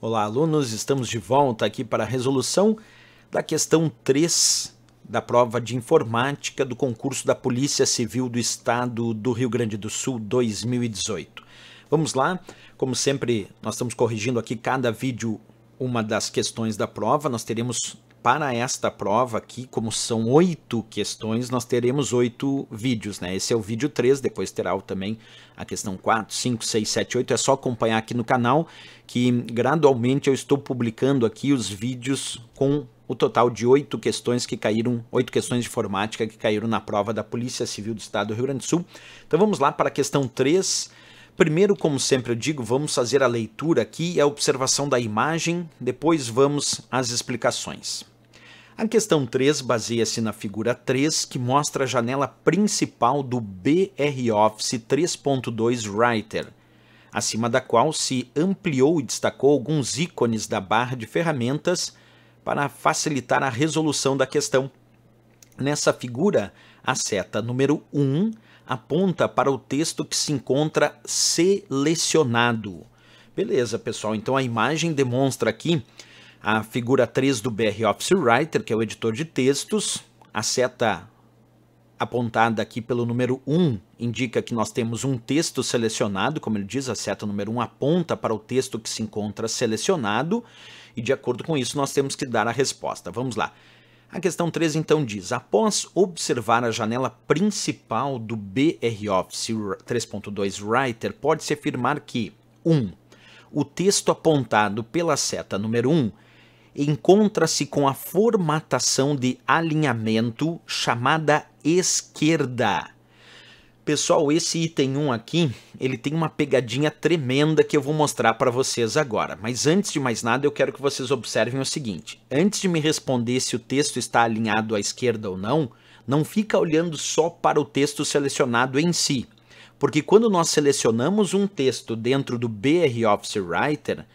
Olá, alunos, estamos de volta aqui para a resolução da questão 3 da prova de informática do concurso da Polícia Civil do Estado do Rio Grande do Sul 2018. Vamos lá, como sempre, nós estamos corrigindo aqui cada vídeo uma das questões da prova. Nós teremos para esta prova aqui, como são 8 questões, nós teremos 8 vídeos, né? Esse é o vídeo 3, depois terá também a questão 4, 5, 6, 7, 8. É só acompanhar aqui no canal que gradualmente eu estou publicando aqui os vídeos com o total de 8 questões que caíram, 8 questões de informática que caíram na prova da Polícia Civil do Estado do Rio Grande do Sul. Então vamos lá para a questão 3. Primeiro, como sempre eu digo, vamos fazer a leitura aqui e a observação da imagem, depois vamos às explicações. A questão 3 baseia-se na figura 3, que mostra a janela principal do BROffice 3.2 Writer, acima da qual se ampliou e destacou alguns ícones da barra de ferramentas para facilitar a resolução da questão. Nessa figura, a seta número 1 aponta para o texto que se encontra selecionado. Beleza, pessoal, então a imagem demonstra aqui a figura 3 do BROffice Writer, que é o editor de textos. A seta apontada aqui pelo número 1 indica que nós temos um texto selecionado, como ele diz, a seta número 1 aponta para o texto que se encontra selecionado, e de acordo com isso nós temos que dar a resposta. Vamos lá. A questão 3 então diz: após observar a janela principal do BROffice 3.2 Writer, pode-se afirmar que 1. O texto apontado pela seta número 1 encontra-se com a formatação de alinhamento chamada esquerda. Pessoal, esse item 1 aqui, ele tem uma pegadinha tremenda que eu vou mostrar para vocês agora. Mas antes de mais nada, eu quero que vocês observem o seguinte. Antes de me responder se o texto está alinhado à esquerda ou não, não fica olhando só para o texto selecionado em si. Porque quando nós selecionamos um texto dentro do BROffice Writer,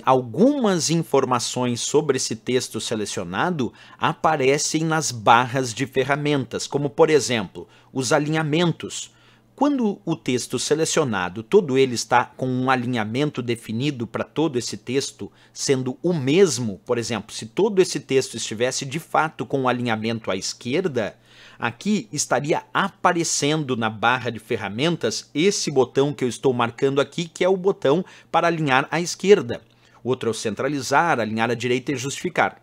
algumas informações sobre esse texto selecionado aparecem nas barras de ferramentas, como por exemplo, os alinhamentos. Quando o texto selecionado, todo ele está com um alinhamento definido para todo esse texto, sendo o mesmo, por exemplo, se todo esse texto estivesse de fato com um alinhamento à esquerda, aqui estaria aparecendo na barra de ferramentas esse botão que eu estou marcando aqui, que é o botão para alinhar à esquerda. O outro é o centralizar, alinhar à direita e justificar.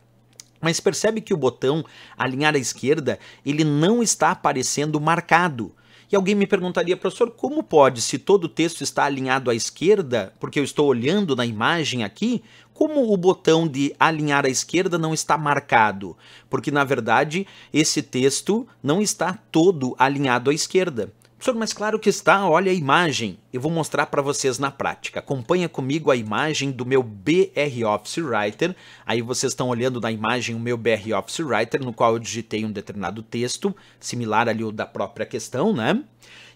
Mas percebe que o botão alinhar à esquerda, ele não está aparecendo marcado. E alguém me perguntaria, professor, como pode, se todo o texto está alinhado à esquerda, porque eu estou olhando na imagem aqui, como o botão de alinhar à esquerda não está marcado? Porque, na verdade, esse texto não está todo alinhado à esquerda. Professor, mas claro que está, olha a imagem. Eu vou mostrar para vocês na prática. Acompanha comigo a imagem do meu BROffice Writer. Aí vocês estão olhando na imagem o meu BROffice Writer, no qual eu digitei um determinado texto, similar ali ao da própria questão, né?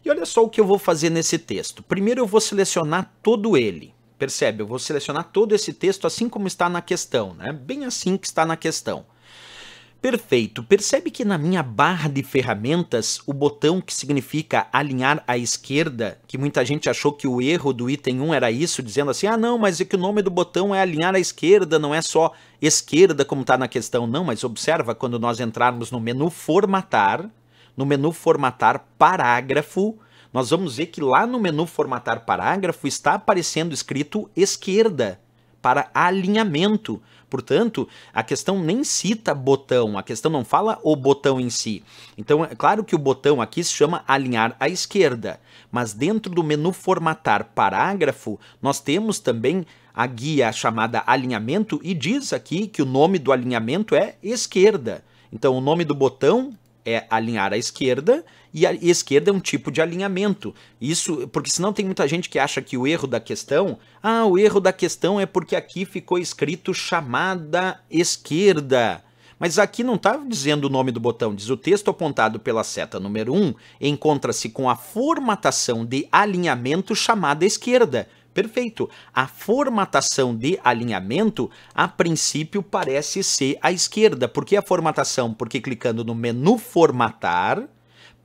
E olha só o que eu vou fazer nesse texto. Primeiro eu vou selecionar todo ele. Percebe? Eu vou selecionar todo esse texto assim como está na questão, né? Bem assim que está na questão. Perfeito. Percebe que na minha barra de ferramentas, o botão que significa alinhar à esquerda, que muita gente achou que o erro do item 1 era isso, dizendo assim, ah não, mas é que o nome do botão é alinhar à esquerda, não é só esquerda como está na questão. Não, mas observa, quando nós entrarmos no menu formatar parágrafo, nós vamos ver que lá no menu formatar parágrafo está aparecendo escrito esquerda, para alinhamento. Portanto, a questão nem cita botão, a questão não fala o botão em si. Então, é claro que o botão aqui se chama alinhar à esquerda, mas dentro do menu formatar parágrafo, nós temos também a guia chamada alinhamento e diz aqui que o nome do alinhamento é esquerda. Então, o nome do botão é alinhar à esquerda, e a esquerda é um tipo de alinhamento. Isso, porque senão tem muita gente que acha que o erro da questão, o erro da questão é porque aqui ficou escrito chamada esquerda. Mas aqui não está dizendo o nome do botão, diz o texto apontado pela seta número 1 encontra-se com a formatação de alinhamento chamada esquerda. Perfeito. A formatação de alinhamento, a princípio, parece ser à esquerda. Por que a formatação? Porque clicando no menu formatar,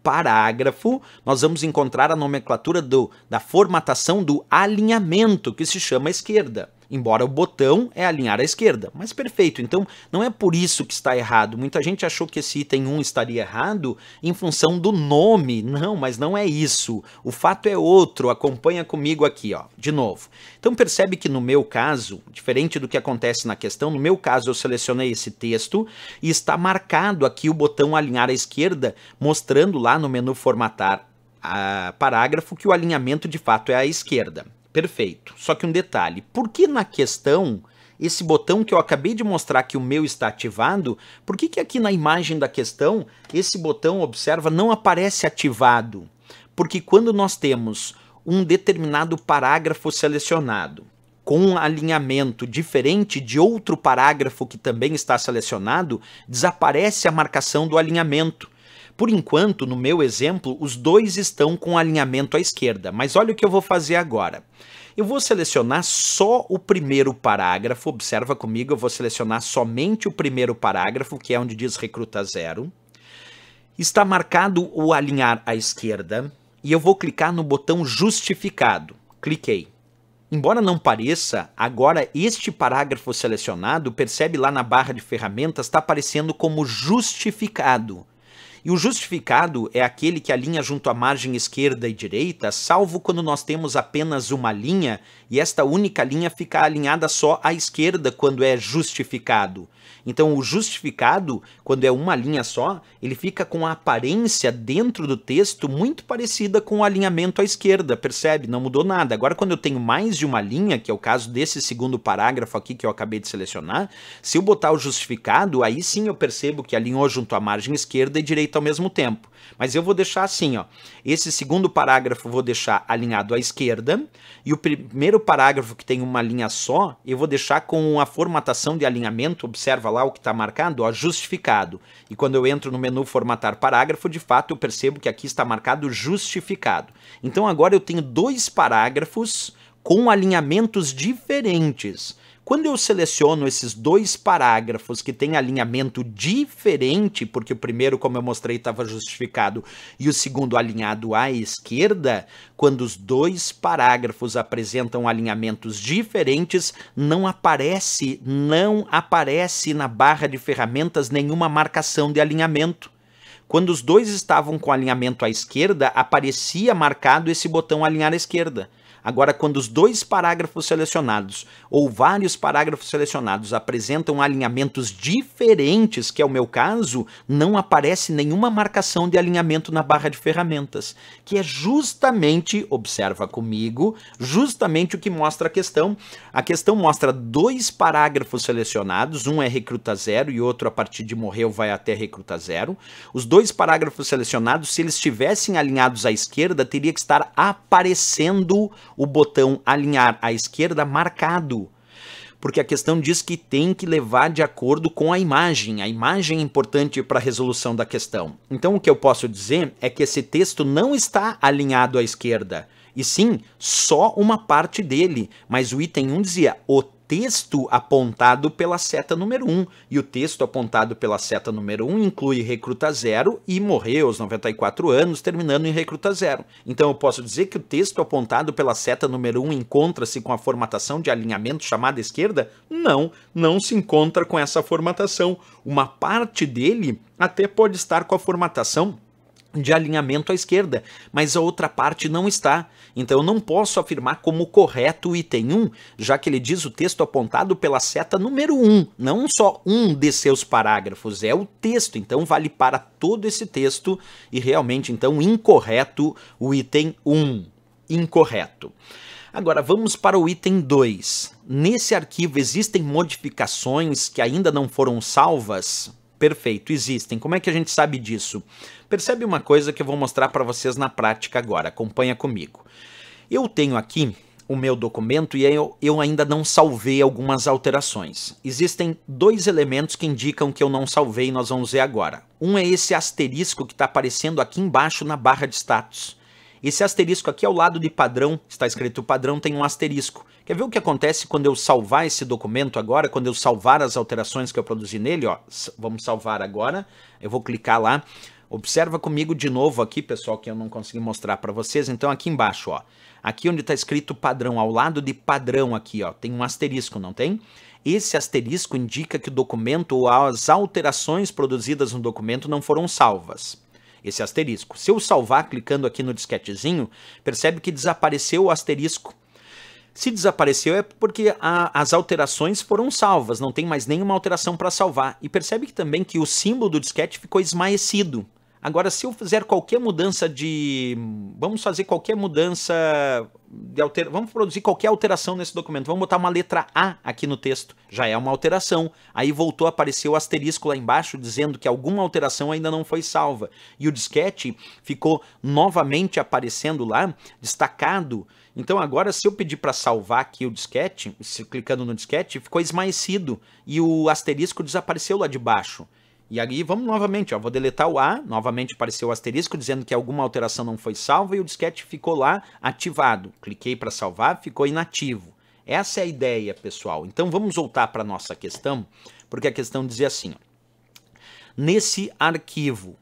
parágrafo, nós vamos encontrar a nomenclatura da formatação do alinhamento, que se chama esquerda. embora o botão é alinhar à esquerda. Mas perfeito, então não é por isso que está errado. Muita gente achou que esse item 1 estaria errado em função do nome. Não, mas não é isso. O fato é outro. Acompanha comigo aqui, ó, de novo. Então percebe que no meu caso, diferente do que acontece na questão, no meu caso eu selecionei esse texto e está marcado aqui o botão alinhar à esquerda, mostrando lá no menu formatar parágrafo que o alinhamento de fato é à esquerda. Perfeito. Só que um detalhe, por que na questão, esse botão que eu acabei de mostrar que o meu está ativado, por que aqui na imagem da questão, esse botão, observa, não aparece ativado? Porque quando nós temos um determinado parágrafo selecionado, com um alinhamento diferente de outro parágrafo que também está selecionado, desaparece a marcação do alinhamento. Por enquanto, no meu exemplo, os dois estão com alinhamento à esquerda, mas olha o que eu vou fazer agora. Eu vou selecionar só o primeiro parágrafo, observa comigo, eu vou selecionar somente o primeiro parágrafo, que é onde diz recruta 0. Está marcado o alinhar à esquerda, e eu vou clicar no botão justificado. Cliquei. Embora não pareça, agora este parágrafo selecionado, percebe lá na barra de ferramentas, está aparecendo como justificado. E o justificado é aquele que alinha junto à margem esquerda e direita, salvo quando nós temos apenas uma linha e esta única linha fica alinhada só à esquerda quando é justificado. Então o justificado, quando é uma linha só, ele fica com a aparência dentro do texto muito parecida com o alinhamento à esquerda, percebe? Não mudou nada. Agora quando eu tenho mais de uma linha, que é o caso desse segundo parágrafo aqui que eu acabei de selecionar, se eu botar o justificado, aí sim eu percebo que alinhou junto à margem esquerda e direita ao mesmo tempo. Mas eu vou deixar assim, ó. Esse segundo parágrafo eu vou deixar alinhado à esquerda e o primeiro parágrafo que tem uma linha só, eu vou deixar com a formatação de alinhamento, observa lá o que está marcado, ó, justificado. E quando eu entro no menu formatar parágrafo, de fato eu percebo que aqui está marcado justificado. Então agora eu tenho dois parágrafos com alinhamentos diferentes. Quando eu seleciono esses dois parágrafos que têm alinhamento diferente, porque o primeiro, como eu mostrei, estava justificado e o segundo alinhado à esquerda, quando os dois parágrafos apresentam alinhamentos diferentes, não aparece na barra de ferramentas nenhuma marcação de alinhamento. Quando os dois estavam com alinhamento à esquerda, aparecia marcado esse botão alinhar à esquerda. Agora, quando os dois parágrafos selecionados ou vários parágrafos selecionados apresentam alinhamentos diferentes, que é o meu caso, não aparece nenhuma marcação de alinhamento na barra de ferramentas, que é justamente, observa comigo, justamente o que mostra a questão. A questão mostra dois parágrafos selecionados, um é recruta 0 e outro a partir de morreu vai até recruta 0. Os dois parágrafos selecionados, se eles estivessem alinhados à esquerda, teria que estar aparecendo o botão alinhar à esquerda marcado, porque a questão diz que tem que levar de acordo com a imagem. A imagem é importante para a resolução da questão. Então o que eu posso dizer é que esse texto não está alinhado à esquerda, e sim, só uma parte dele, mas o item 1 dizia o texto apontado pela seta número 1, e o texto apontado pela seta número 1 inclui recruta 0 e morreu aos 94 anos, terminando em recruta 0. Então eu posso dizer que o texto apontado pela seta número 1 encontra-se com a formatação de alinhamento chamada esquerda? Não, não se encontra com essa formatação. Uma parte dele até pode estar com a formatação de alinhamento à esquerda, mas a outra parte não está. Então eu não posso afirmar como correto o item 1, já que ele diz o texto apontado pela seta número 1, não só um de seus parágrafos, é o texto, então vale para todo esse texto e realmente então incorreto o item 1, incorreto. Agora vamos para o item 2. Nesse arquivo existem modificações que ainda não foram salvas? Perfeito, existem. Como é que a gente sabe disso? Percebe uma coisa que eu vou mostrar para vocês na prática agora, acompanha comigo. Eu tenho aqui o meu documento e eu ainda não salvei algumas alterações. Existem dois elementos que indicam que eu não salvei e nós vamos ver agora. Um é esse asterisco que está aparecendo aqui embaixo na barra de status. Esse asterisco aqui ao lado de padrão, está escrito padrão, tem um asterisco. Quer ver o que acontece quando eu salvar esse documento agora, quando eu salvar as alterações que eu produzi nele? Ó, vamos salvar agora, eu vou clicar lá. Observa comigo de novo aqui, pessoal, que eu não consegui mostrar para vocês. Então aqui embaixo, ó, aqui onde está escrito padrão, ao lado de padrão aqui, ó, tem um asterisco, não tem? Esse asterisco indica que o documento ou as alterações produzidas no documento não foram salvas. Esse asterisco. Se eu salvar clicando aqui no disquetezinho, percebe que desapareceu o asterisco. Se desapareceu é porque as alterações foram salvas, não tem mais nenhuma alteração para salvar. E percebe que também que o símbolo do disquete ficou esmaecido. Agora, se eu fizer qualquer mudança de... Vamos fazer qualquer mudança... Vamos produzir qualquer alteração nesse documento. Vamos botar uma letra A aqui no texto. Já é uma alteração. Aí voltou a aparecer o asterisco lá embaixo, dizendo que alguma alteração ainda não foi salva. E o disquete ficou novamente aparecendo lá, destacado. Então agora, se eu pedir para salvar aqui o disquete, clicando no disquete, ficou esmaecido. E o asterisco desapareceu lá de baixo. E aí vamos novamente, ó, vou deletar o A, novamente apareceu o asterisco dizendo que alguma alteração não foi salva e o disquete ficou lá ativado. Cliquei para salvar, ficou inativo. Essa é a ideia, pessoal. Então vamos voltar para a nossa questão, porque a questão dizia assim, ó, nesse arquivo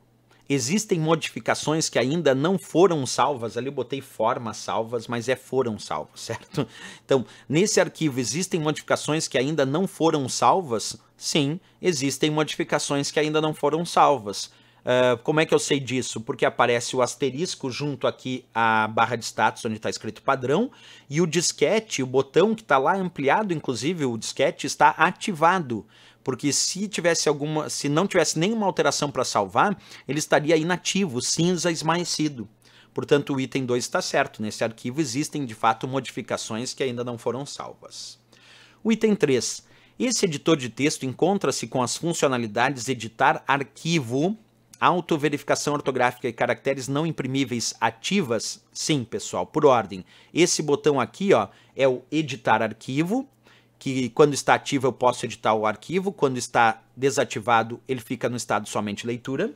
existem modificações que ainda não foram salvas, ali eu botei formas salvas, mas foram salvas, certo? Então, nesse arquivo existem modificações que ainda não foram salvas? Sim, existem modificações que ainda não foram salvas. Como é que eu sei disso? Porque aparece o asterisco junto aqui à barra de status, onde está escrito padrão, e o disquete, o botão que está lá ampliado, inclusive o disquete está ativado. Porque se não tivesse nenhuma alteração para salvar, ele estaria inativo, cinza, esmaecido. Portanto, o item 2 está certo. Nesse arquivo existem, de fato, modificações que ainda não foram salvas. O item 3. Esse editor de texto encontra-se com as funcionalidades editar arquivo, autoverificação ortográfica e caracteres não imprimíveis ativas? Sim, pessoal, por ordem. Esse botão aqui, ó, é o editar arquivo, que quando está ativo eu posso editar o arquivo, quando está desativado ele fica no estado somente leitura.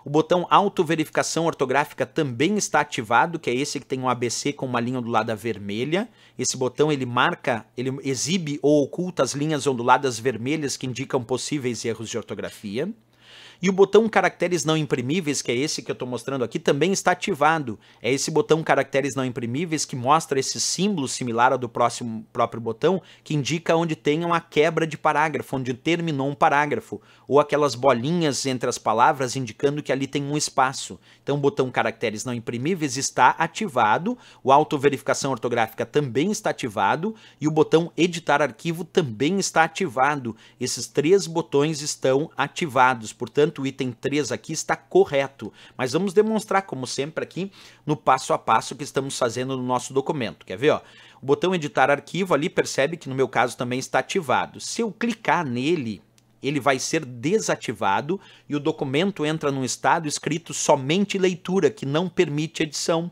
O botão autoverificação ortográfica também está ativado, que é esse que tem um ABC com uma linha ondulada vermelha. Esse botão ele exibe ou oculta as linhas onduladas vermelhas que indicam possíveis erros de ortografia. E o botão caracteres não imprimíveis, que é esse que eu estou mostrando aqui, também está ativado. É esse botão caracteres não imprimíveis que mostra esse símbolo similar ao do próprio botão, que indica onde tem uma quebra de parágrafo, onde terminou um parágrafo, ou aquelas bolinhas entre as palavras indicando que ali tem um espaço. Então o botão caracteres não imprimíveis está ativado, o autoverificação ortográfica também está ativado, e o botão editar arquivo também está ativado. Esses 3 botões estão ativados, portanto o item 3 aqui está correto, mas vamos demonstrar, como sempre, aqui no passo a passo que estamos fazendo no nosso documento. Quer ver? Ó? O botão editar arquivo ali, percebe que no meu caso também está ativado. Se eu clicar nele, ele vai ser desativado e o documento entra num estado escrito somente leitura, que não permite edição.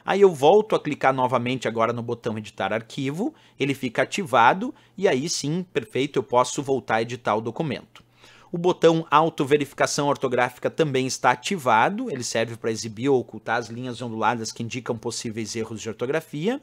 Aí eu volto a clicar novamente agora no botão editar arquivo, ele fica ativado e aí sim, perfeito, eu posso voltar a editar o documento. O botão autoverificação ortográfica também está ativado, ele serve para exibir ou ocultar as linhas onduladas que indicam possíveis erros de ortografia.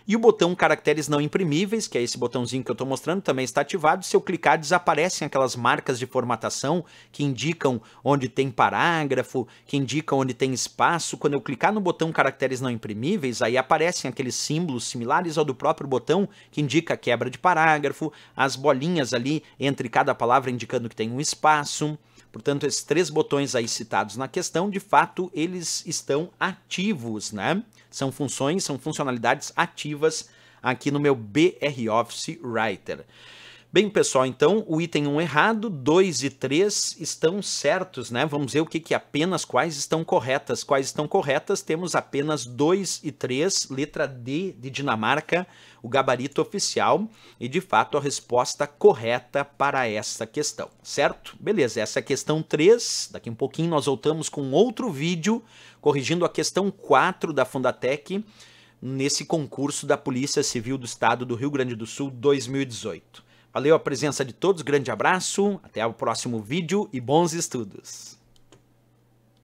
E o botão caracteres não imprimíveis, que é esse botãozinho que eu estou mostrando, também está ativado. Se eu clicar, desaparecem aquelas marcas de formatação que indicam onde tem parágrafo, que indicam onde tem espaço. Quando eu clicar no botão caracteres não imprimíveis, aí aparecem aqueles símbolos similares ao do próprio botão, que indica a quebra de parágrafo, as bolinhas ali entre cada palavra indicando que tem um espaço. Portanto, esses 3 botões aí citados na questão, de fato, eles estão ativos, né? São funções, são funcionalidades ativas aqui no meu BR Office Writer. Bem, pessoal, então o item 1 errado, 2 e 3 estão certos, né? Vamos ver o que apenas quais estão corretas. Quais estão corretas? Temos apenas 2 e 3, letra D de Dinamarca, o gabarito oficial, e de fato a resposta correta para essa questão, certo? Beleza, essa é a questão 3, daqui um pouquinho nós voltamos com outro vídeo corrigindo a questão 4 da Fundatec nesse concurso da Polícia Civil do Estado do Rio Grande do Sul 2018. Valeu a presença de todos, grande abraço, até o próximo vídeo e bons estudos!